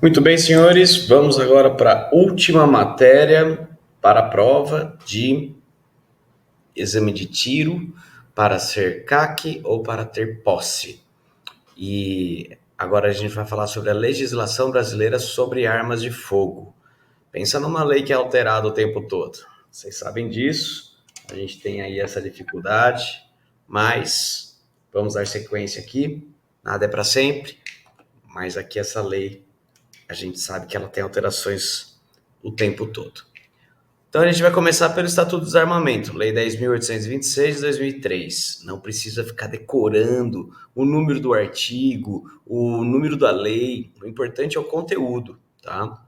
Muito bem, senhores, vamos agora para a última matéria para a prova de exame de tiro para ser CAC ou para ter posse. E agora a gente vai falar sobre a legislação brasileira sobre armas de fogo. Pensa numa lei que é alterada o tempo todo. Vocês sabem disso, a gente tem aí essa dificuldade, mas vamos dar sequência aqui. Nada é para sempre, mas aqui essa lei a gente sabe que ela tem alterações o tempo todo. Então a gente vai começar pelo Estatuto do Desarmamento, Lei 10.826 de 2003. Não precisa ficar decorando o número do artigo, o número da lei. O importante é o conteúdo, tá?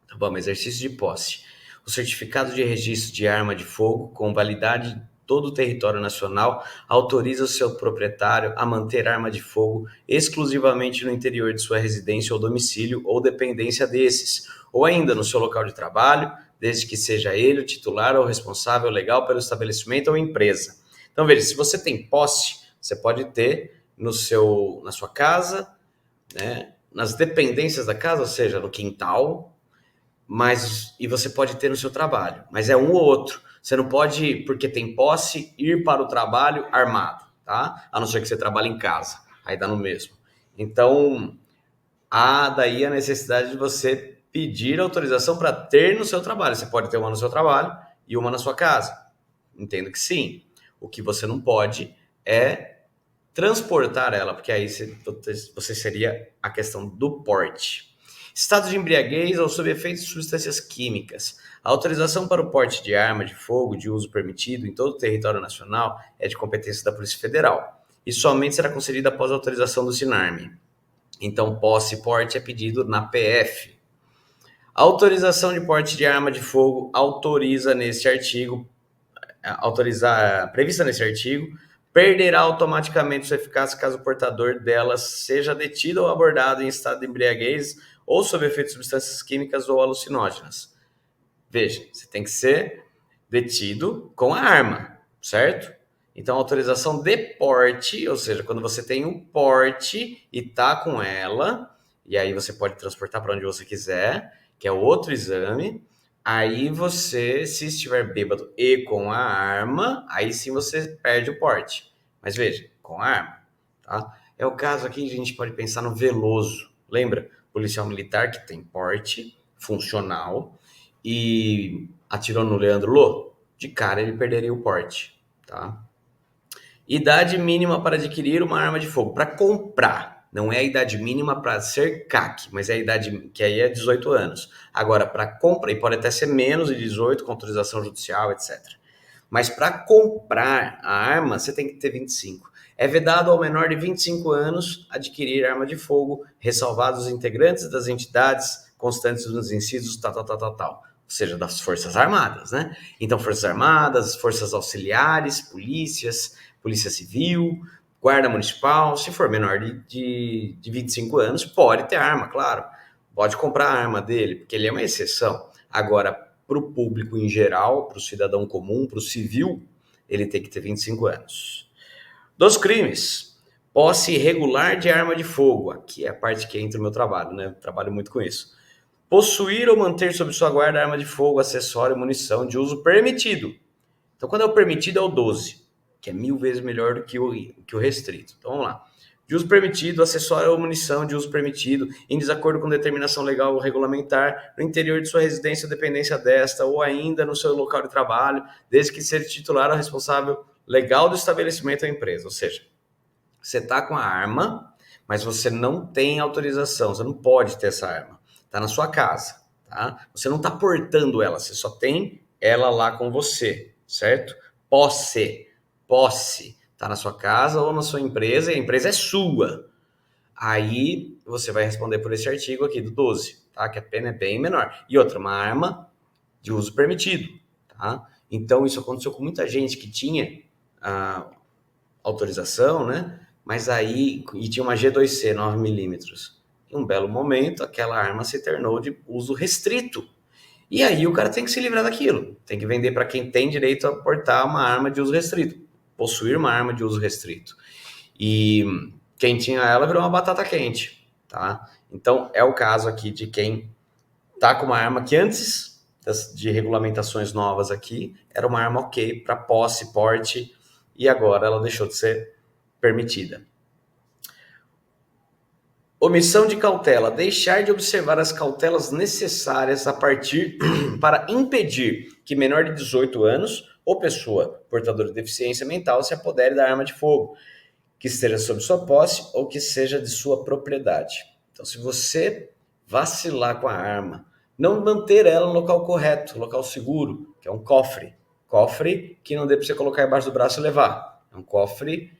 Tá bom, exercício de posse. O certificado de registro de arma de fogo com validade em todo o território nacional autoriza o seu proprietário a manter arma de fogo exclusivamente no interior de sua residência ou domicílio ou dependência desses, ou ainda no seu local de trabalho, desde que seja ele o titular ou responsável legal pelo estabelecimento ou empresa. Então veja, se você tem posse, você pode ter na sua casa, né, nas dependências da casa, ou seja, no quintal, e você pode ter no seu trabalho, mas é um ou outro. Você não pode, porque tem posse, ir para o trabalho armado, tá? A não ser que você trabalhe em casa, aí dá no mesmo. Então, há daí a necessidade de você pedir autorização para ter no seu trabalho. Você pode ter uma no seu trabalho e uma na sua casa. Entendo que sim. O que você não pode é transportar ela, porque aí você seria a questão do porte. Estado de embriaguez ou sob efeitos de substâncias químicas. A autorização para o porte de arma de fogo de uso permitido em todo o território nacional é de competência da Polícia Federal e somente será concedida após a autorização do SINARME. Então, posse e porte é pedido na PF. A autorização de porte de arma de fogo prevista nesse artigo, perderá automaticamente sua eficácia caso o portador delas seja detido ou abordado em estado de embriaguez ou sob efeito de substâncias químicas ou alucinógenas. Veja, você tem que ser detido com a arma, certo? Então, autorização de porte, ou seja, quando você tem um porte e tá com ela, e aí você pode transportar para onde você quiser, que é outro exame. Aí você, se estiver bêbado e com a arma, aí sim você perde o porte. Mas veja, com a arma, tá? É o caso aqui, a gente pode pensar no Veloso. Lembra? Policial militar que tem porte funcional e atirou no Leandro Lô, de cara ele perderia o porte, tá? Idade mínima para adquirir uma arma de fogo. Para comprar, não é a idade mínima para ser CAC, mas é a idade que aí é 18 anos. Agora, para compra, e pode até ser menos de 18, com autorização judicial, etc. Mas para comprar a arma, você tem que ter 25. É vedado ao menor de 25 anos adquirir arma de fogo, ressalvados os integrantes das entidades constantes nos incisos tal. Ou seja, das Forças Armadas, né? Então, Forças Armadas, Forças Auxiliares, polícias, Polícia Civil, Guarda Municipal, se for menor de 25 anos, pode ter arma, claro. Pode comprar a arma dele, porque ele é uma exceção. Agora, para o público em geral, para o cidadão comum, para o civil, ele tem que ter 25 anos. Dos crimes, posse irregular de arma de fogo. Aqui é a parte que entra no meu trabalho, né? Eu trabalho muito com isso. Possuir ou manter sob sua guarda arma de fogo, acessório, munição de uso permitido. Então, quando é o permitido, é o 12, que é 1000 vezes melhor do que o restrito. Então, vamos lá. De uso permitido, acessório ou munição de uso permitido, em desacordo com determinação legal ou regulamentar, no interior de sua residência ou dependência desta, ou ainda no seu local de trabalho, desde que seja titular ou responsável legal do estabelecimento ou empresa. Ou seja, você está com a arma, mas você não tem autorização, você não pode ter essa arma. Está na sua casa, tá? Você não está portando ela, você só tem ela lá com você, certo? Posse, está na sua casa ou na sua empresa e a empresa é sua. Aí você vai responder por esse artigo aqui do 12, tá? Que a pena é bem menor. E outra, uma arma de uso permitido, tá? Então isso aconteceu com muita gente que tinha autorização, né? Mas aí, e tinha uma G2C 9mm. Em um belo momento, aquela arma se tornou de uso restrito. E aí o cara tem que se livrar daquilo. Tem que vender para quem tem direito a portar uma arma de uso restrito. Possuir uma arma de uso restrito. E quem tinha ela virou uma batata quente, tá? Então, é o caso aqui de quem está com uma arma que antes de regulamentações novas aqui, era uma arma ok para posse, porte, e agora ela deixou de ser permitida. Omissão de cautela, deixar de observar as cautelas necessárias a partir para impedir que menor de 18 anos ou pessoa portadora de deficiência mental se apodere da arma de fogo, que esteja sob sua posse ou que seja de sua propriedade. Então, se você vacilar com a arma, não manter ela no local correto, local seguro, que é um cofre. Cofre que não dê para você colocar embaixo do braço e levar. É um cofre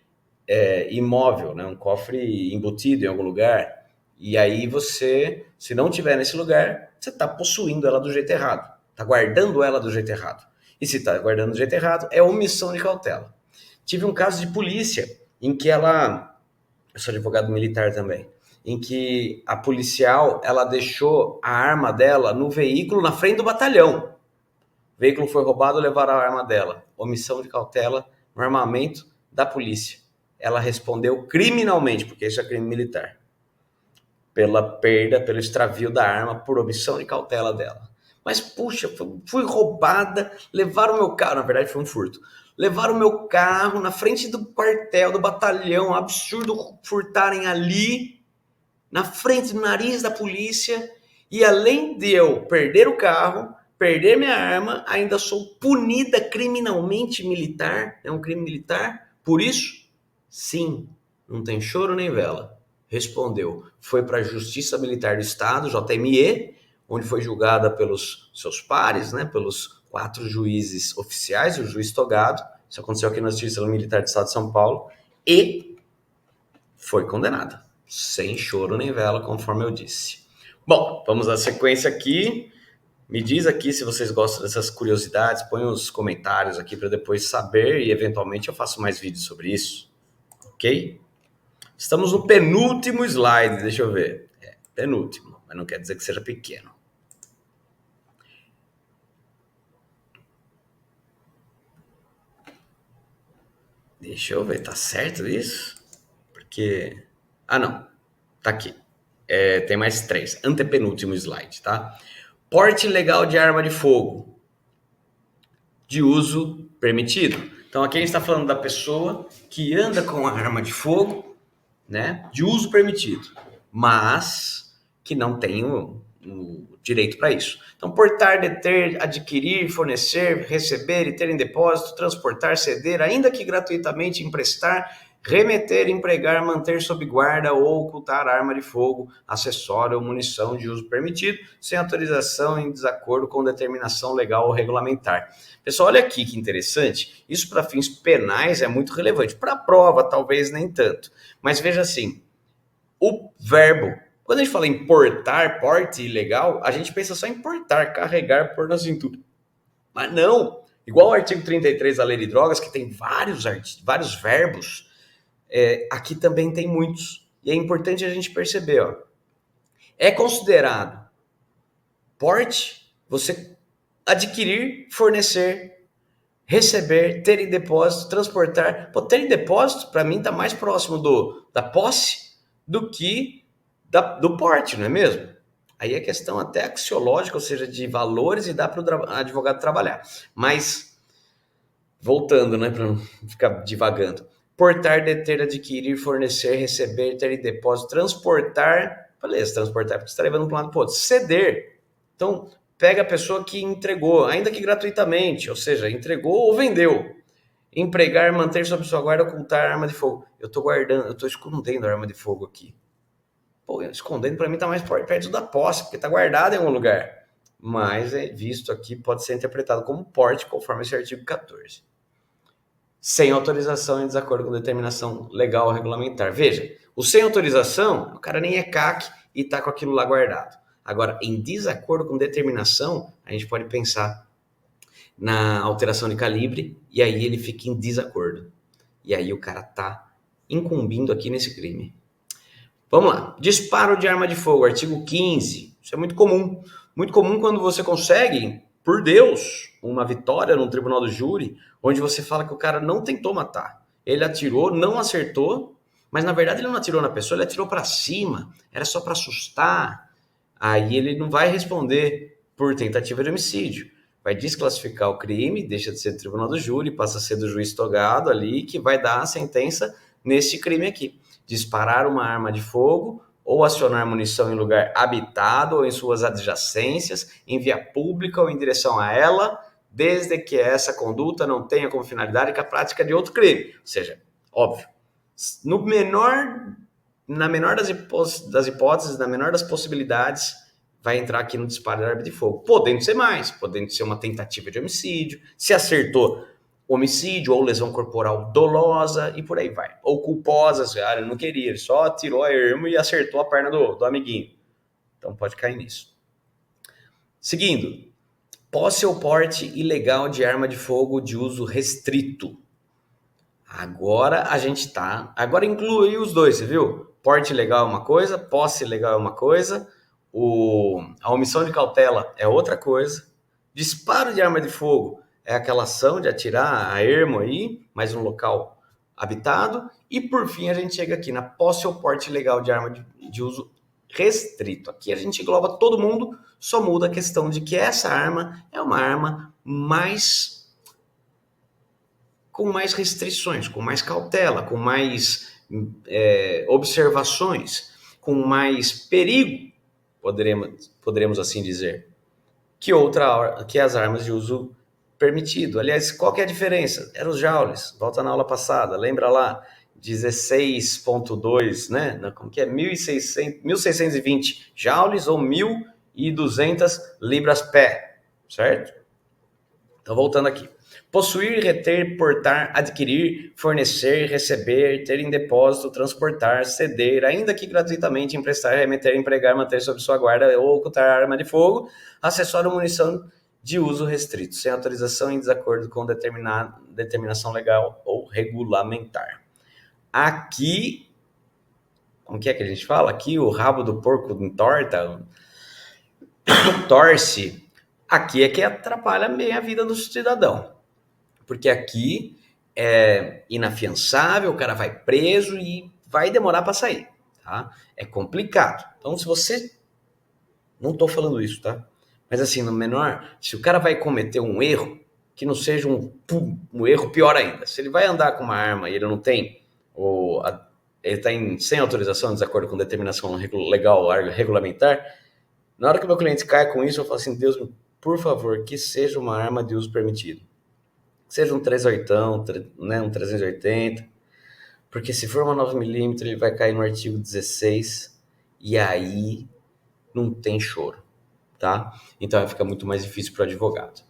imóvel, né? Um cofre embutido em algum lugar. E aí você, se não tiver nesse lugar, você está possuindo ela do jeito errado. Está guardando ela do jeito errado. E se está guardando do jeito errado, é omissão de cautela. Tive um caso de polícia em que ela... Eu sou advogado militar também. Em que a policial, ela deixou a arma dela no veículo na frente do batalhão. O veículo foi roubado, levaram a arma dela. Omissão de cautela no armamento da polícia. Ela respondeu criminalmente, porque isso é crime militar, pela perda, pelo extravio da arma, por omissão de cautela dela. Mas, puxa, fui roubada, levaram o meu carro, na verdade foi um furto, levaram o meu carro na frente do quartel, do batalhão, absurdo furtarem ali, na frente do nariz da polícia, e além de eu perder o carro, perder minha arma, ainda sou punida criminalmente militar, é um crime militar, por isso? Sim, não tem choro nem vela. Respondeu, foi para a Justiça Militar do Estado, JME, onde foi julgada pelos seus pares, né, pelos 4 juízes oficiais, o juiz togado, isso aconteceu aqui na Justiça Militar do Estado de São Paulo, e foi condenada, sem choro nem vela, conforme eu disse. Bom, vamos à sequência aqui. Me diz aqui se vocês gostam dessas curiosidades, põe os comentários aqui para depois saber e eventualmente eu faço mais vídeos sobre isso, ok? Estamos no penúltimo slide, deixa eu ver. Penúltimo, mas não quer dizer que seja pequeno. Deixa eu ver, tá certo isso? Porque... Ah, não. Tá aqui. Tem mais 3. Antepenúltimo slide, tá? Porte legal de arma de fogo. De uso permitido. Então, aqui a gente está falando da pessoa que anda com a arma de fogo, né? De uso permitido. Mas que não tem o direito para isso. Então, portar, deter, adquirir, fornecer, receber e ter em depósito, transportar, ceder, ainda que gratuitamente emprestar, remeter, empregar, manter sob guarda ou ocultar arma de fogo, acessório ou munição de uso permitido, sem autorização em desacordo com determinação legal ou regulamentar. Pessoal, olha aqui que interessante, isso para fins penais é muito relevante, para a prova talvez nem tanto, mas veja assim, o verbo, quando a gente fala em portar, porte ilegal, a gente pensa só em portar, carregar, pôr na cintura. Mas não, igual o artigo 33 da Lei de Drogas, que tem vários verbos, aqui também tem muitos. E é importante a gente perceber, ó, é considerado porte você adquirir, fornecer, receber, ter em depósito, transportar. Pô, ter em depósito, para mim, está mais próximo da posse do que do porte, não é mesmo? Aí é questão até axiológica, ou seja, de valores, e dá para o advogado trabalhar. Mas, voltando, né, para não ficar divagando. Portar, deter, adquirir, fornecer, receber, ter em depósito, transportar. Beleza, transportar, porque você está levando para um lado para o outro. Ceder. Então, pega a pessoa que entregou, ainda que gratuitamente, ou seja, entregou ou vendeu. Empregar, manter sob sua guarda, ocultar arma de fogo. Eu estou guardando, eu estou escondendo a arma de fogo aqui. Pô, escondendo para mim está mais perto da posse, porque está guardado em algum lugar. Mas é visto aqui, pode ser interpretado como porte, conforme esse artigo 14. Sem autorização em desacordo com determinação legal ou regulamentar. Veja, o sem autorização, o cara nem é CAC e está com aquilo lá guardado. Agora, em desacordo com determinação, a gente pode pensar na alteração de calibre e aí ele fica em desacordo. E aí o cara está incumbindo aqui nesse crime. Vamos lá. Disparo de arma de fogo, artigo 15. Isso é muito comum. Muito comum quando você consegue, por Deus, uma vitória no tribunal do júri, onde você fala que o cara não tentou matar. Ele atirou, não acertou, Mas na verdade ele não atirou na pessoa, ele atirou para cima, era só para assustar. Aí ele não vai responder por tentativa de homicídio. Vai desclassificar o crime, deixa de ser do tribunal do júri, passa a ser do juiz togado ali, que vai dar a sentença nesse crime aqui. Disparar uma arma de fogo ou acionar munição em lugar habitado ou em suas adjacências, em via pública ou em direção a ela, desde que essa conduta não tenha como finalidade a prática de outro crime. Ou seja, óbvio, na menor das hipóteses, na menor das possibilidades, vai entrar aqui no disparo de arma de fogo. Podendo ser mais, podendo ser uma tentativa de homicídio, se acertou homicídio ou lesão corporal dolosa e por aí vai. Ou culposa, ele não queria, ele só atirou a arma e acertou a perna do amiguinho. Então pode cair nisso. Seguindo, posse ou porte ilegal de arma de fogo de uso restrito. Agora agora inclui os dois, você viu? Porte ilegal é uma coisa, posse ilegal é uma coisa, a omissão de cautela é outra coisa, disparo de arma de fogo é aquela ação de atirar a ermo aí, mas num local habitado, e por fim a gente chega aqui na posse ou porte ilegal de arma de uso restrito. Aqui a gente engloba todo mundo, só muda a questão de que essa arma é uma arma com mais restrições, com mais cautela, com mais observações, com mais perigo, poderemos assim dizer, que as armas de uso permitido. Aliás, qual que é a diferença? Eram os joules, volta na aula passada, lembra lá, 16.2, né? Como que é? 1620 joules ou 1.200 libras-pé, certo? Então, voltando aqui. Possuir, reter, portar, adquirir, fornecer, receber, ter em depósito, transportar, ceder, ainda que gratuitamente, emprestar, remeter, empregar, manter sob sua guarda ou ocultar arma de fogo, acessório ou munição de uso restrito, sem autorização em desacordo com determinação legal ou regulamentar. Aqui, como que a gente fala? Aqui o rabo do porco entorta, torce. Aqui é que atrapalha bem a vida do cidadão. Porque aqui é inafiançável, o cara vai preso e vai demorar para sair, tá? É complicado. Então, se você... Não estou falando isso, tá? Mas assim, no menor, se o cara vai cometer um erro, que não seja um erro pior ainda. Se ele vai andar com uma arma e ele não tem, ele está sem autorização, em desacordo com determinação legal, regulamentar, na hora que o meu cliente cai com isso, eu falo assim, Deus, por favor, que seja uma arma de uso permitido. Seja um 38, né, um 380, porque se for uma 9mm, ele vai cair no artigo 16, e aí não tem choro, tá? Então vai ficar muito mais difícil para o advogado.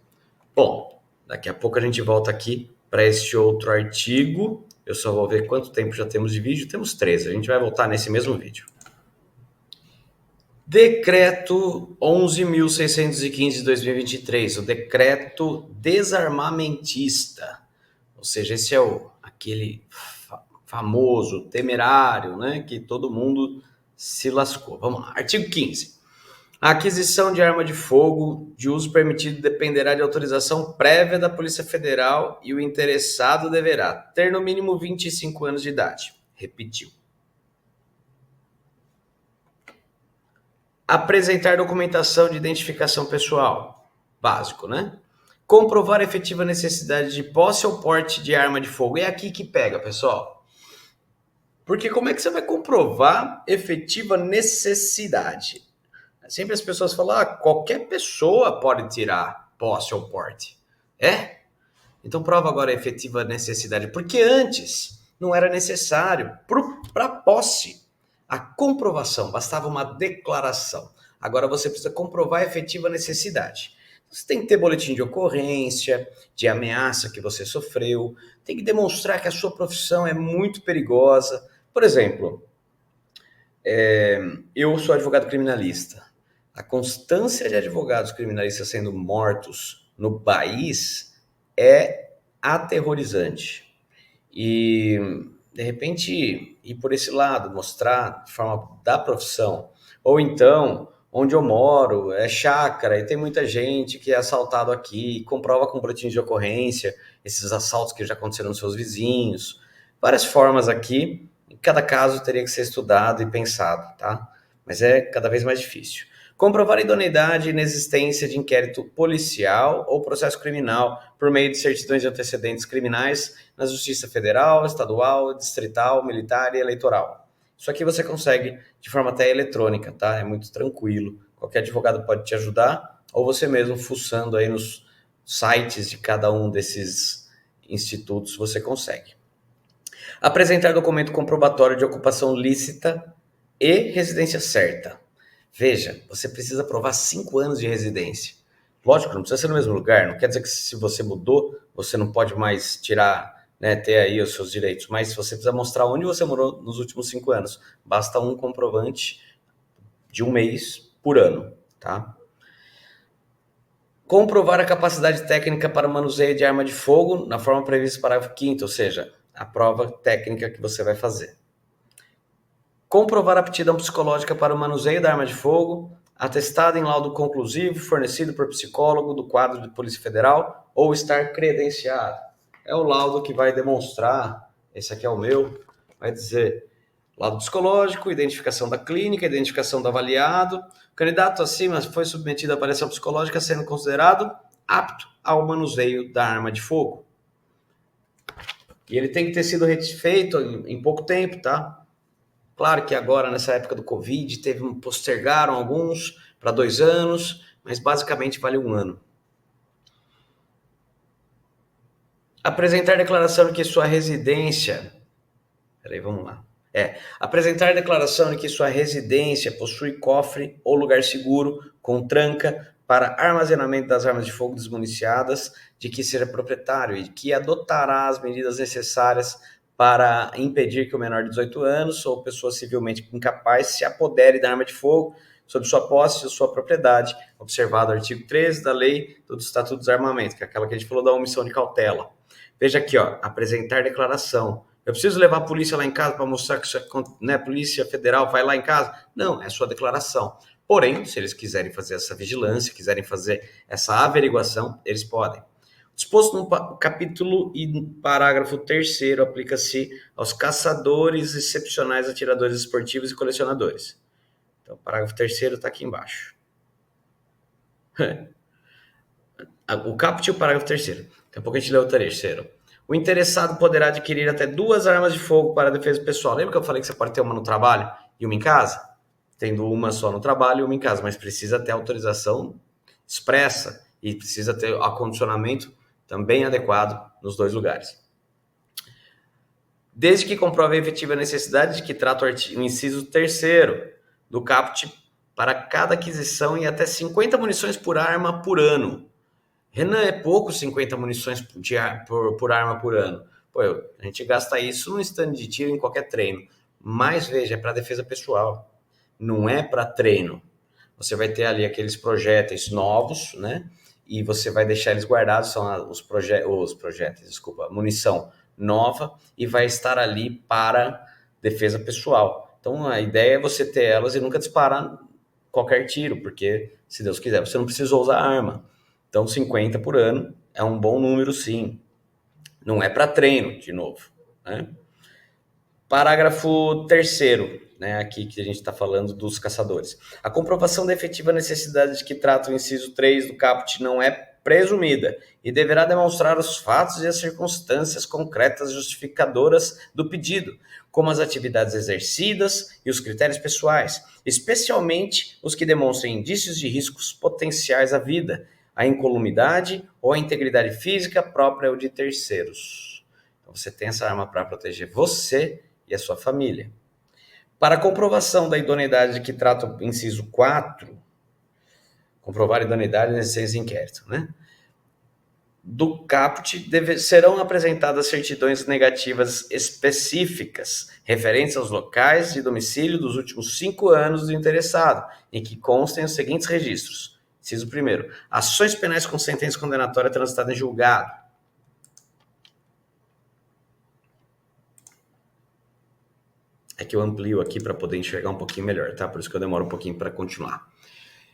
Bom, daqui a pouco a gente volta aqui para este outro artigo. Eu só vou ver quanto tempo já temos de vídeo. Temos 13, a gente vai voltar nesse mesmo vídeo. Decreto 11.615 de 2023, o decreto desarmamentista. Ou seja, esse é aquele famoso, temerário, né, que todo mundo se lascou. Vamos lá, artigo 15. A aquisição de arma de fogo de uso permitido dependerá de autorização prévia da Polícia Federal e o interessado deverá ter no mínimo 25 anos de idade. Repetiu. Apresentar documentação de identificação pessoal. Básico, né? Comprovar a efetiva necessidade de posse ou porte de arma de fogo. É aqui que pega, pessoal. Porque como é que você vai comprovar efetiva necessidade? Sempre as pessoas falam, qualquer pessoa pode tirar posse ou porte. É? Então prova agora a efetiva necessidade. Porque antes não era necessário para posse. A comprovação, bastava uma declaração. Agora você precisa comprovar a efetiva necessidade. Você tem que ter boletim de ocorrência, de ameaça que você sofreu, tem que demonstrar que a sua profissão é muito perigosa. Por exemplo, eu sou advogado criminalista. A constância de advogados criminalistas sendo mortos no país é aterrorizante. E, de repente, ir por esse lado, mostrar de forma da profissão. Ou então, onde eu moro, é chácara e tem muita gente que é assaltado aqui, comprova com boletim de ocorrência esses assaltos que já aconteceram nos seus vizinhos. Várias formas aqui Em cada caso teria que ser estudado e pensado, tá? Mas é cada vez mais difícil. Comprovar a idoneidade e inexistência de inquérito policial ou processo criminal por meio de certidões de antecedentes criminais na Justiça Federal, Estadual, Distrital, Militar e Eleitoral. Isso aqui você consegue de forma até eletrônica, tá? É muito tranquilo. Qualquer advogado pode te ajudar, ou você mesmo fuçando aí nos sites de cada um desses institutos você consegue. Apresentar documento comprobatório de ocupação lícita e residência certa. Veja, você precisa provar 5 anos de residência. Lógico, não precisa ser no mesmo lugar, não quer dizer que se você mudou, você não pode mais tirar, né, ter aí os seus direitos, mas você precisa mostrar onde você morou nos últimos 5 anos. Basta um comprovante de 1 mês por ano, tá? Comprovar a capacidade técnica para o manuseio de arma de fogo na forma prevista no parágrafo 5º, ou seja, a prova técnica que você vai fazer. Comprovar a aptidão psicológica para o manuseio da arma de fogo, atestado em laudo conclusivo, fornecido por psicólogo do quadro de Polícia Federal ou estar credenciado. É o laudo que vai demonstrar, esse aqui é o meu, vai dizer laudo psicológico, identificação da clínica, identificação do avaliado. O candidato acima foi submetido à avaliação psicológica sendo considerado apto ao manuseio da arma de fogo. E ele tem que ter sido feito em pouco tempo, tá? Claro que agora, nessa época do Covid, postergaram alguns para 2 anos, mas basicamente vale 1 ano. Apresentar declaração de que sua residência... Peraí, vamos lá. Apresentar declaração de que sua residência possui cofre ou lugar seguro com tranca para armazenamento das armas de fogo desmuniciadas, de que seja proprietário e que adotará as medidas necessárias para impedir que o menor de 18 anos ou pessoa civilmente incapaz se apodere da arma de fogo sob sua posse ou sua propriedade, observado o artigo 13 da Lei do Estatuto dos Armamentos, que é aquela que a gente falou da omissão de cautela. Veja aqui, ó, apresentar declaração. Eu preciso levar a polícia lá em casa para mostrar que isso é, né, Polícia Federal vai lá em casa? Não, é sua declaração. Porém, se eles quiserem fazer essa vigilância, quiserem fazer essa averiguação, eles podem. Disposto no capítulo e parágrafo 3º aplica-se aos caçadores excepcionais, atiradores esportivos e colecionadores. Então, o parágrafo 3º está aqui embaixo. O caput e o parágrafo 3º. Daqui a pouco a gente lê o 3º. O interessado poderá adquirir até 2 armas de fogo para a defesa pessoal. Lembra que eu falei que você pode ter uma no trabalho e uma em casa? Tendo uma só no trabalho e uma em casa, mas precisa ter autorização expressa e precisa ter acondicionamento também adequado nos 2 lugares. Desde que comprove a efetiva necessidade de que trata o inciso 3º do caput para cada aquisição e até 50 munições por arma por ano. Renan, é pouco 50 munições por arma por ano. Pô, a gente gasta isso num stand de tiro em qualquer treino. Mas, veja, é para defesa pessoal. Não é para treino. Você vai ter ali aqueles projéteis novos, né? E você vai deixar eles guardados, são os projéteis, desculpa, munição nova, e vai estar ali para defesa pessoal. Então, a ideia é você ter elas e nunca disparar qualquer tiro, porque, se Deus quiser, você não precisou usar arma. Então, 50 por ano é um bom número, sim. Não é para treino, de novo, né? Parágrafo 3º, né, aqui que a gente está falando dos caçadores. A comprovação da efetiva necessidade de que trata o inciso 3 do caput não é presumida e deverá demonstrar os fatos e as circunstâncias concretas justificadoras do pedido, como as atividades exercidas e os critérios pessoais, especialmente os que demonstrem indícios de riscos potenciais à vida, à incolumidade ou à integridade física própria ou de terceiros. Então, você tem essa arma para proteger você e a sua família. Para a comprovação da idoneidade que trata o inciso 4, comprovar a idoneidade nesse inquérito, né? Do caput serão apresentadas certidões negativas específicas referentes aos locais de domicílio dos últimos 5 anos do interessado, em que constem os seguintes registros. Inciso 1º, ações penais com sentença condenatória transitada em julgado. É que eu amplio aqui para poder enxergar um pouquinho melhor, tá? Por isso que eu demoro um pouquinho para continuar.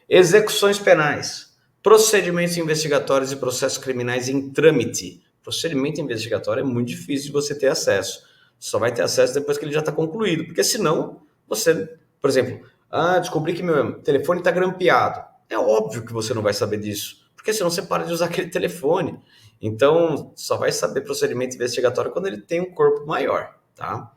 Execuções penais, procedimentos investigatórios e processos criminais em trâmite. Procedimento investigatório é muito difícil de você ter acesso. Só vai ter acesso depois que ele já está concluído, porque senão você, por exemplo, descobri que meu telefone está grampeado. É óbvio que você não vai saber disso, porque senão você para de usar aquele telefone. Então, só vai saber procedimento investigatório quando ele tem um corpo maior, tá?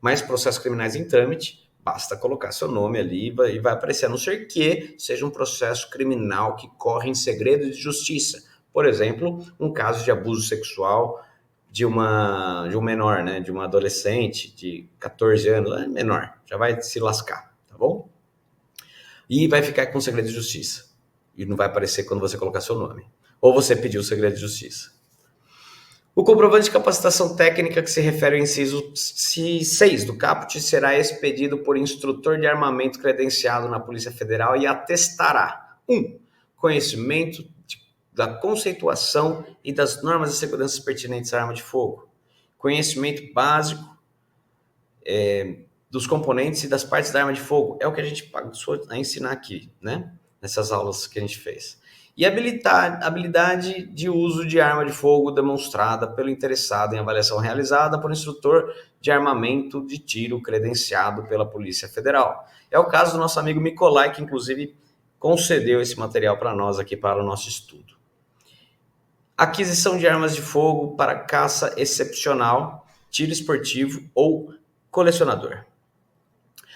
Mas processos criminais em trâmite, basta colocar seu nome ali e vai aparecer, a não ser que seja um processo criminal que corre em segredo de justiça. Por exemplo, um caso de abuso sexual de um menor, né? De uma adolescente de 14 anos, menor, já vai se lascar, tá bom? E vai ficar com segredo de justiça. E não vai aparecer quando você colocar seu nome. Ou você pediu o segredo de justiça. O comprovante de capacitação técnica que se refere ao inciso 6 do caput será expedido por instrutor de armamento credenciado na Polícia Federal e atestará 1. Conhecimento da conceituação e das normas de segurança pertinentes à arma de fogo. Conhecimento básico dos componentes e das partes da arma de fogo. É o que a gente passou a ensinar aqui, né? Nessas aulas que a gente fez. E habilidade de uso de arma de fogo demonstrada pelo interessado em avaliação realizada por instrutor de armamento de tiro credenciado pela Polícia Federal. É o caso do nosso amigo Nicolai, que inclusive concedeu esse material para nós aqui para o nosso estudo. Aquisição de armas de fogo para caça excepcional, tiro esportivo ou colecionador.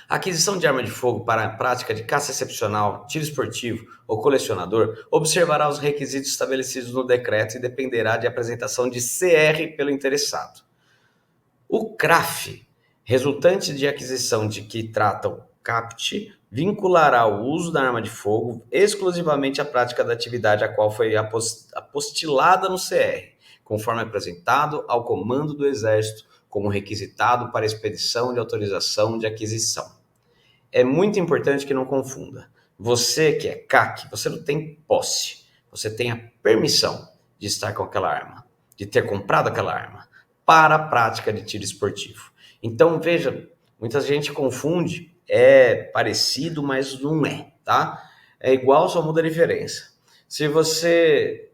A aquisição de arma de fogo para a prática de caça excepcional, tiro esportivo ou colecionador observará os requisitos estabelecidos no decreto e dependerá de apresentação de CR pelo interessado. O CRAF, resultante de aquisição de que trata o CAPT, vinculará o uso da arma de fogo exclusivamente à prática da atividade a qual foi apostilada no CR, conforme apresentado ao Comando do Exército como requisitado para expedição de autorização de aquisição. É muito importante que não confunda. Você que é CAC, você não tem posse. Você tem a permissão de estar com aquela arma, de ter comprado aquela arma para a prática de tiro esportivo. Então, veja, muita gente confunde, é parecido, mas não é, tá? É igual, só muda a diferença. Se você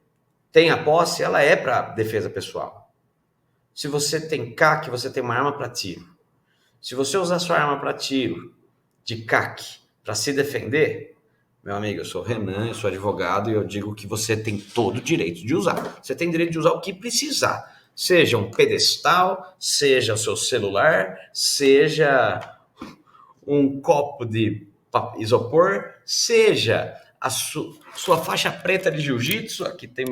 tem a posse, ela é para defesa pessoal. Se você tem CAC, você tem uma arma para tiro. Se você usar sua arma para tiro de CAC para se defender, meu amigo, eu sou Renan, eu sou advogado e eu digo que você tem todo o direito de usar. Você tem direito de usar o que precisar. Seja um pedestal, seja o seu celular, seja um copo de isopor, seja a sua faixa preta de jiu-jitsu. Aqui tem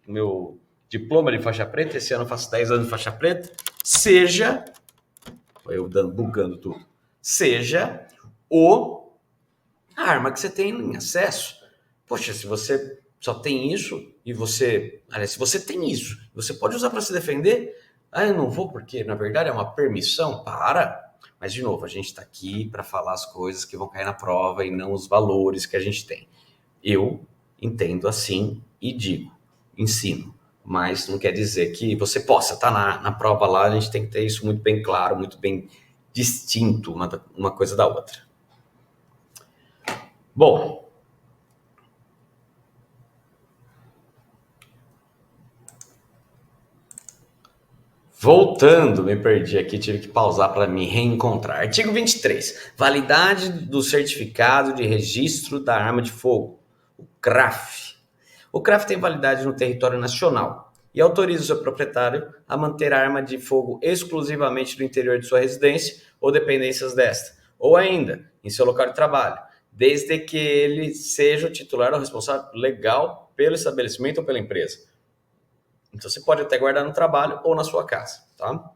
meu diploma de faixa preta, esse ano eu faço 10 anos de faixa preta. Seja, eu bugando tudo, seja a arma que você tem em acesso. Poxa, se você só tem isso e se você tem isso, você pode usar para se defender. Eu não vou porque na verdade é uma permissão. Mas de novo, a gente está aqui para falar as coisas que vão cair na prova e não os valores que a gente tem. Eu entendo assim e ensino, mas não quer dizer que você possa estar na prova lá. A gente tem que ter isso muito bem claro, muito bem distinto uma coisa da outra. Bom, voltando, me perdi aqui, tive que pausar para me reencontrar. Artigo 23. Validade do certificado de registro da arma de fogo, o CRAF. O CRAF tem validade no território nacional e autoriza o seu proprietário a manter a arma de fogo exclusivamente no interior de sua residência ou dependências desta, ou ainda em seu local de trabalho, desde que ele seja o titular ou responsável legal pelo estabelecimento ou pela empresa. Então, você pode até guardar no trabalho ou na sua casa, tá?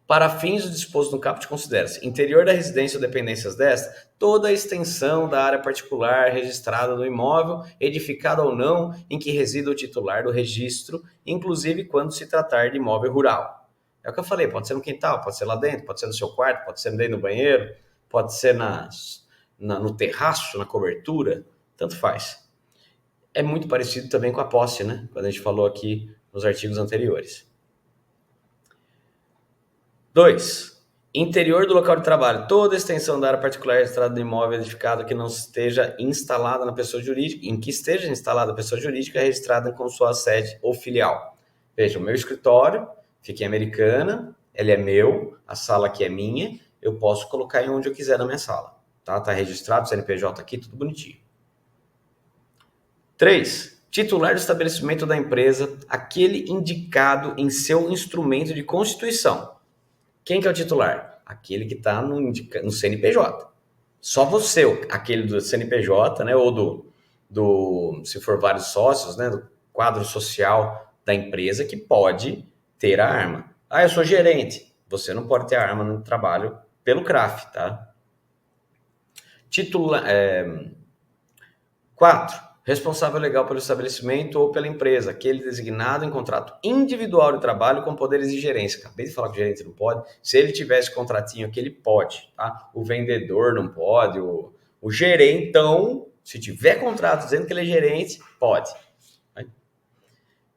Para fins do disposto no caput, considera-se interior da residência ou dependências desta, toda a extensão da área particular registrada no imóvel, edificada ou não, em que resida o titular do registro, inclusive quando se tratar de imóvel rural. É o que eu falei, pode ser no quintal, pode ser lá dentro, pode ser no seu quarto, pode ser dentro do banheiro, pode ser no terraço, na cobertura, tanto faz. É muito parecido também com a posse, né? Quando a gente falou aqui nos artigos anteriores. 2. Interior do local de trabalho. Toda extensão da área particular registrada no imóvel edificado que não esteja instalada na pessoa jurídica, em que esteja instalada a pessoa jurídica registrada com sua sede ou filial. Veja, o meu escritório fica em Americana, ele é meu, a sala aqui é minha, eu posso colocar em onde eu quiser na minha sala. Tá registrado, CNPJ aqui, tudo bonitinho. 3. Titular do estabelecimento da empresa, aquele indicado em seu instrumento de constituição. Quem que é o titular? Aquele que está no CNPJ. Só você, aquele do CNPJ, né, ou se for vários sócios, né, do quadro social da empresa, que pode ter a arma. Eu sou gerente. Você não pode ter a arma no trabalho pelo CRAF, tá? 4. Responsável legal pelo estabelecimento ou pela empresa, aquele designado em contrato individual de trabalho com poderes de gerência. Acabei de falar que o gerente não pode. Se ele tivesse contratinho aqui, ele pode, tá? O vendedor não pode, o gerentão, se tiver contrato dizendo que ele é gerente, pode.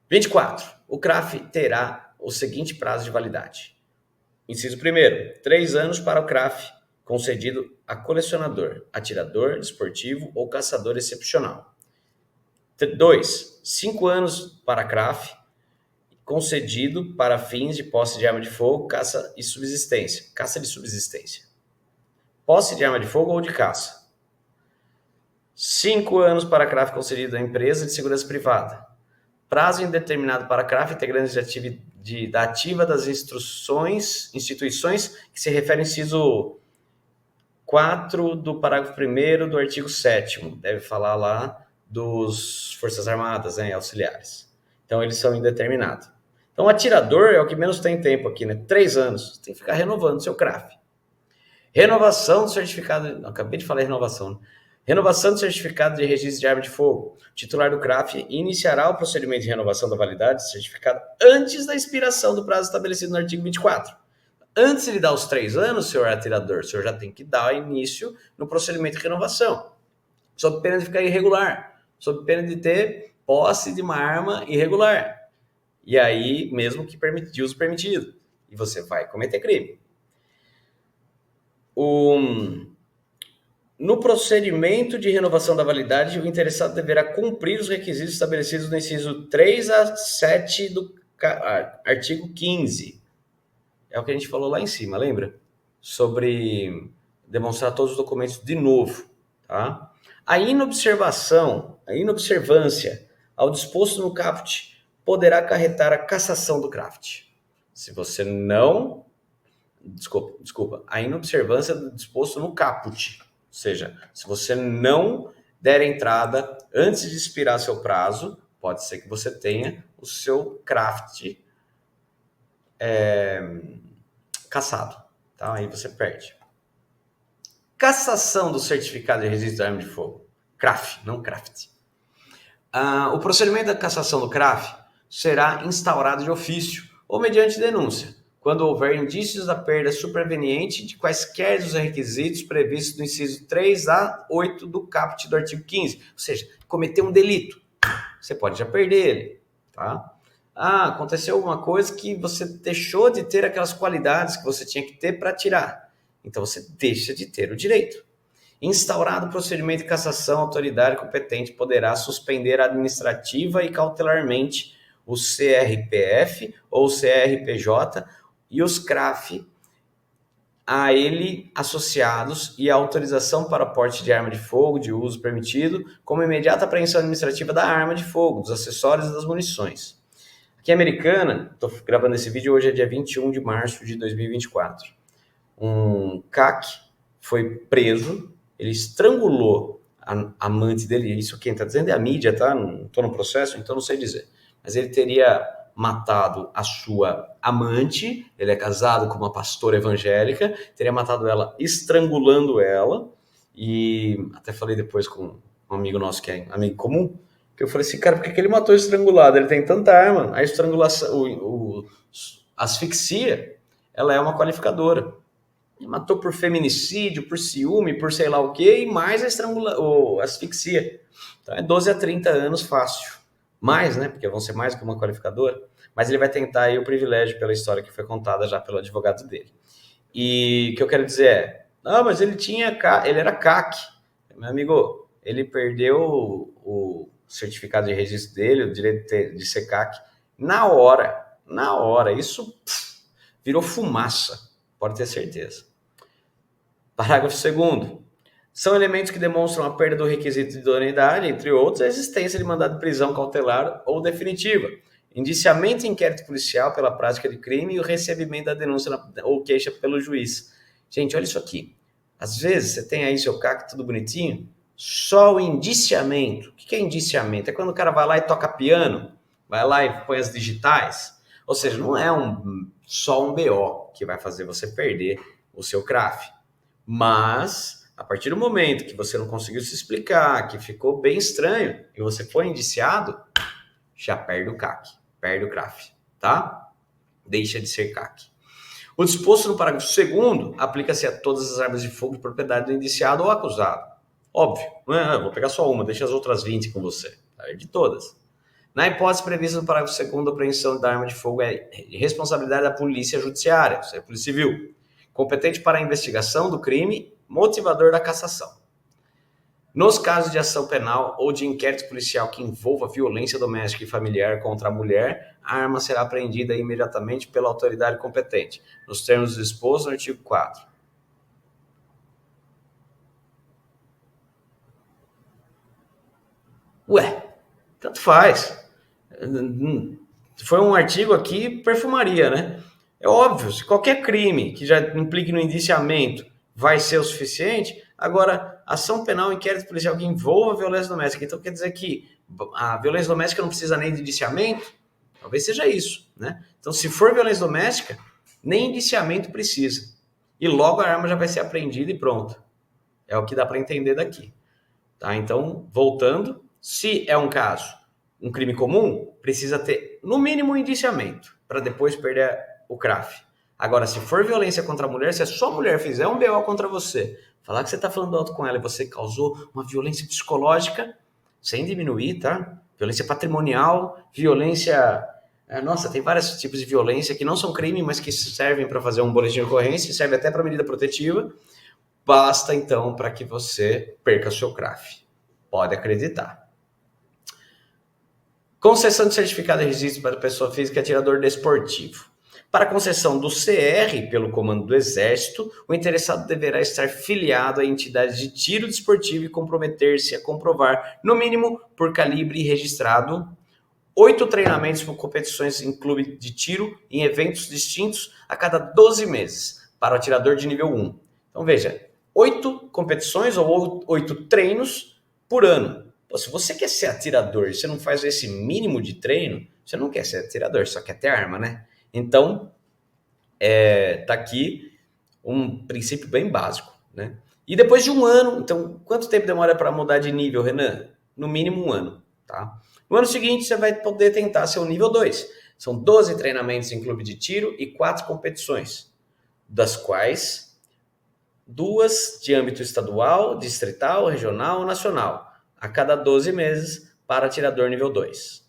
24. O CRAF terá o seguinte prazo de validade. Inciso 1º, 3 anos para o CRAF, concedido a colecionador, atirador, desportivo ou caçador excepcional. 2. 5 anos para CRAF, concedido para fins de posse de arma de fogo, caça e subsistência. Caça de subsistência. Posse de arma de fogo ou de caça. 5 anos para CRAF concedido à empresa de segurança privada. Prazo indeterminado para CRAF, integrantes da ativa das instituições que se referem ao inciso 4 do parágrafo 1º do artigo 7º. Deve falar lá dos Forças Armadas, né, auxiliares. Então, eles são indeterminados. Então, o atirador é o que menos tem tempo aqui, né? 3 anos. Tem que ficar renovando seu CRAF. Renovação do certificado... Não, acabei de falar renovação, né? Renovação do certificado de registro de arma de fogo. O titular do CRAF iniciará o procedimento de renovação da validade do certificado antes da expiração do prazo estabelecido no artigo 24. Antes de lhe dar os 3 anos, senhor atirador, o senhor já tem que dar início no procedimento de renovação. Sob pena de ficar irregular. Sob pena de ter posse de uma arma irregular. E aí, mesmo que de uso permitido. E você vai cometer crime. No procedimento de renovação da validade, o interessado deverá cumprir os requisitos estabelecidos no inciso 3 a 7 do artigo 15. É o que a gente falou lá em cima, lembra? Sobre demonstrar todos os documentos de novo, tá? A inobservância ao disposto no caput poderá acarretar a cassação do CRAF. Se você não... Desculpa. A inobservância do disposto no caput. Ou seja, se você não der entrada antes de expirar seu prazo, pode ser que você tenha o seu CRAF cassado. Tá? Aí você perde. Cassação do certificado de registro de arma de fogo. CRAF, não CRAFT. O procedimento da cassação do CRAF será instaurado de ofício ou mediante denúncia, quando houver indícios da perda superveniente de quaisquer dos requisitos previstos no inciso 3 a 8 do caput do artigo 15. Ou seja, cometeu um delito, você pode já perder ele. Tá? Aconteceu alguma coisa que você deixou de ter aquelas qualidades que você tinha que ter para tirar. Então, você deixa de ter o direito. Instaurado o procedimento de cassação, a autoridade competente poderá suspender administrativa e cautelarmente o CRPF ou CRPJ e os CRAF a ele associados e a autorização para porte de arma de fogo de uso permitido, como imediata apreensão administrativa da arma de fogo, dos acessórios e das munições. Aqui em Americana, estou gravando esse vídeo hoje, é dia 21 de março de 2024. Um CAC foi preso, ele estrangulou a amante dele, isso quem está dizendo é a mídia, tá? Não estou no processo, então não sei dizer. Mas ele teria matado a sua amante, ele é casado com uma pastora evangélica, teria matado ela estrangulando ela, e até falei depois com um amigo nosso que é amigo comum, que eu falei assim, cara, por que ele matou estrangulado? Ele tem tanta arma, a estrangulação, a asfixia, ela é uma qualificadora. Ele matou por feminicídio, por ciúme, por sei lá o quê, e mais a asfixia. Então é 12 a 30 anos fácil. Mais, né? Porque vão ser mais que uma qualificadora. Mas ele vai tentar aí o privilégio pela história que foi contada já pelo advogado dele. E o que eu quero dizer é, mas ele era CAC. Meu amigo, ele perdeu o certificado de registro dele, o direito de ser CAC, na hora. Isso virou fumaça, pode ter certeza. Parágrafo 2º. São elementos que demonstram a perda do requisito de idoneidade, entre outros, a existência de mandado de prisão cautelar ou definitiva, indiciamento em inquérito policial pela prática de crime e o recebimento da denúncia ou queixa pelo juiz. Gente, olha isso aqui. Às vezes, você tem aí seu CAC tudo bonitinho, só o indiciamento. O que é indiciamento? É quando o cara vai lá e toca piano, vai lá e põe as digitais. Ou seja, não é só um BO que vai fazer você perder o seu CRAF. Mas, a partir do momento que você não conseguiu se explicar, que ficou bem estranho, e você foi indiciado, já perde o CAC, perde o CRAF, tá? Deixa de ser CAC. O disposto no parágrafo 2º aplica-se a todas as armas de fogo de propriedade do indiciado ou acusado. Óbvio, não é, vou pegar só uma, deixa as outras 20 com você. Perde todas. Na hipótese prevista no parágrafo 2º, a apreensão da arma de fogo é de responsabilidade da polícia judiciária, ou seja, polícia civil, competente para a investigação do crime, motivador da cassação. Nos casos de ação penal ou de inquérito policial que envolva violência doméstica e familiar contra a mulher, a arma será apreendida imediatamente pela autoridade competente, nos termos dispostos no artigo 4. Ué, tanto faz. Foi um artigo aqui, perfumaria, né? É óbvio, se qualquer crime que já implique no indiciamento vai ser o suficiente, agora, ação penal, inquérito policial que envolva violência doméstica. Então, quer dizer que a violência doméstica não precisa nem de indiciamento? Talvez seja isso, né? Então, se for violência doméstica, nem indiciamento precisa. E logo a arma já vai ser apreendida e pronto. É o que dá para entender daqui. Tá? Então, voltando, se é um crime comum, precisa ter, no mínimo, um indiciamento, para depois perder o CRAF. Agora, se for violência contra a mulher, se a sua mulher fizer um BO contra você, falar que você está falando alto com ela e você causou uma violência psicológica, sem diminuir, tá? Violência patrimonial, violência... Nossa, tem vários tipos de violência que não são crime, mas que servem para fazer um boletim de ocorrência, serve até para medida protetiva. Basta, então, para que você perca seu CRAF. Pode acreditar. Concessão de certificado de registro para pessoa física e atirador desportivo. Para a concessão do CR pelo Comando do Exército, o interessado deverá estar filiado a entidades de tiro desportivo e comprometer-se a comprovar, no mínimo, por calibre registrado, 8 treinamentos por competições em clube de tiro em eventos distintos a cada 12 meses, para o atirador de nível 1. Então, veja, 8 competições ou 8 treinos por ano. Pô, se você quer ser atirador e você não faz esse mínimo de treino, você não quer ser atirador, só quer ter arma, né? Então, tá aqui um princípio bem básico, né? E depois de um ano, então, quanto tempo demora para mudar de nível, Renan? No mínimo um ano, tá? No ano seguinte, você vai poder tentar ser o nível 2. São 12 treinamentos em clube de tiro e 4 competições, das quais 2 de âmbito estadual, distrital, regional ou nacional, a cada 12 meses para atirador nível 2.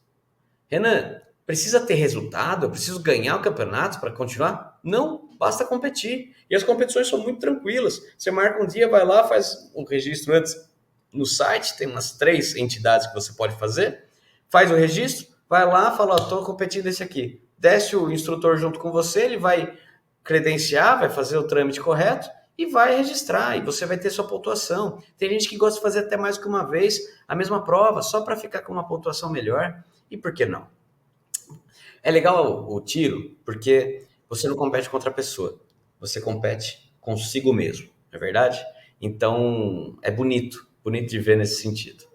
Renan, precisa ter resultado? Eu preciso ganhar o campeonato para continuar? Não, basta competir. E as competições são muito tranquilas. Você marca um dia, vai lá, faz um registro antes no site, tem umas 3 entidades que você pode fazer, faz o registro, vai lá, fala, estou competindo esse aqui. Desce o instrutor junto com você, ele vai credenciar, vai fazer o trâmite correto e vai registrar, e você vai ter sua pontuação. Tem gente que gosta de fazer até mais que uma vez a mesma prova, só para ficar com uma pontuação melhor. E por que não? É legal o tiro, porque você não compete contra a pessoa, você compete consigo mesmo, não é verdade? Então, é bonito de ver nesse sentido.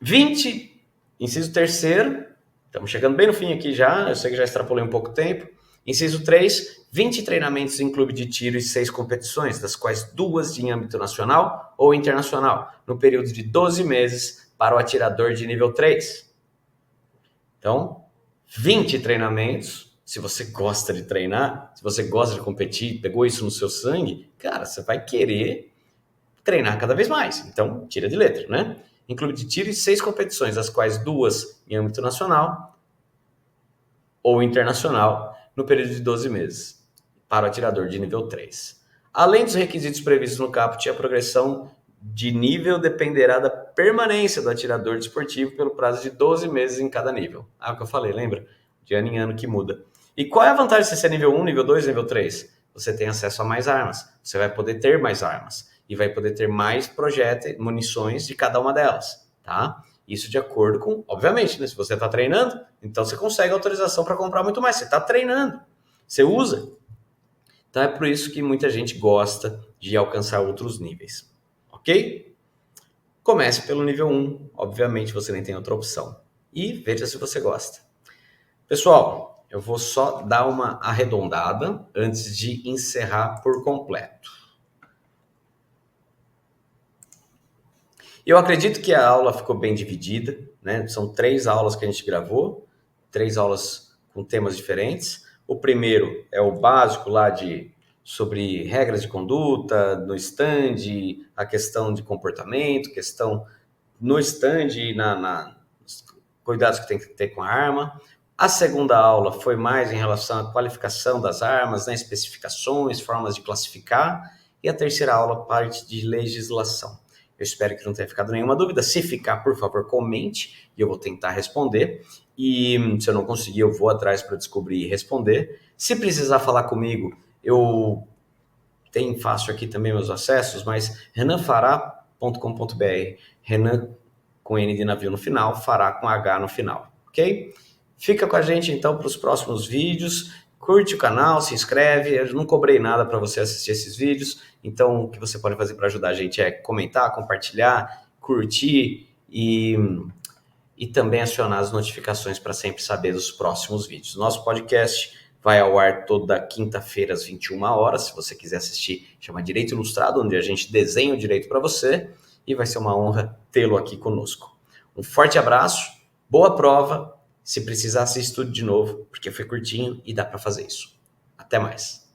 20, inciso 3º, estamos chegando bem no fim aqui já, eu sei que já extrapolei um pouco tempo. Inciso 3, 20 treinamentos em clube de tiro e 6 competições, das quais 2 em âmbito nacional ou internacional, no período de 12 meses para o atirador de nível 3. Então, 20 treinamentos, se você gosta de treinar, se você gosta de competir, pegou isso no seu sangue, cara, você vai querer treinar cada vez mais. Então, tira de letra, né? Em clube de tiro e 6 competições, das quais 2 em âmbito nacional ou internacional, no período de 12 meses, para o atirador de nível 3. Além dos requisitos previstos no caput, a progressão de nível dependerá da permanência do atirador desportivo pelo prazo de 12 meses em cada nível. O que eu falei, lembra? de ano em ano que muda. E qual é a vantagem de você ser nível 1, nível 2, nível 3? Você tem acesso a mais armas, você vai poder ter mais armas e vai poder ter mais projéteis, munições de cada uma delas, tá? Isso de acordo com, obviamente, né? Se você está treinando, então você consegue autorização para comprar muito mais. Você está treinando, você usa. Então é por isso que muita gente gosta de alcançar outros níveis, ok? Comece pelo nível 1, obviamente você nem tem outra opção. E veja se você gosta. Pessoal, eu vou só dar uma arredondada antes de encerrar por completo. Eu acredito que a aula ficou bem dividida, né? São 3 aulas que a gente gravou, 3 aulas com temas diferentes. O primeiro é o básico lá sobre regras de conduta, no stand, a questão de comportamento, questão no stand e cuidados que tem que ter com a arma. A segunda aula foi mais em relação à qualificação das armas, né, especificações, formas de classificar. E a terceira aula, parte de legislação. Eu espero que não tenha ficado nenhuma dúvida. Se ficar, por favor, comente e eu vou tentar responder. E se eu não conseguir, eu vou atrás para descobrir e responder. Se precisar falar comigo, eu tenho fácil aqui também meus acessos, mas renanfará.com.br. Renan com N de navio no final, Fará com H no final, ok? Fica com a gente então para os próximos vídeos. Curte o canal, se inscreve. Eu não cobrei nada para você assistir esses vídeos, então o que você pode fazer para ajudar a gente é comentar, compartilhar, curtir e também acionar as notificações para sempre saber dos próximos vídeos. Nosso podcast vai ao ar toda quinta-feira às 21 horas. Se você quiser assistir, chama Direito Ilustrado, onde a gente desenha o direito para você e vai ser uma honra tê-lo aqui conosco. Um forte abraço, boa prova. Se precisar, se estude de novo, porque foi curtinho e dá para fazer isso. Até mais.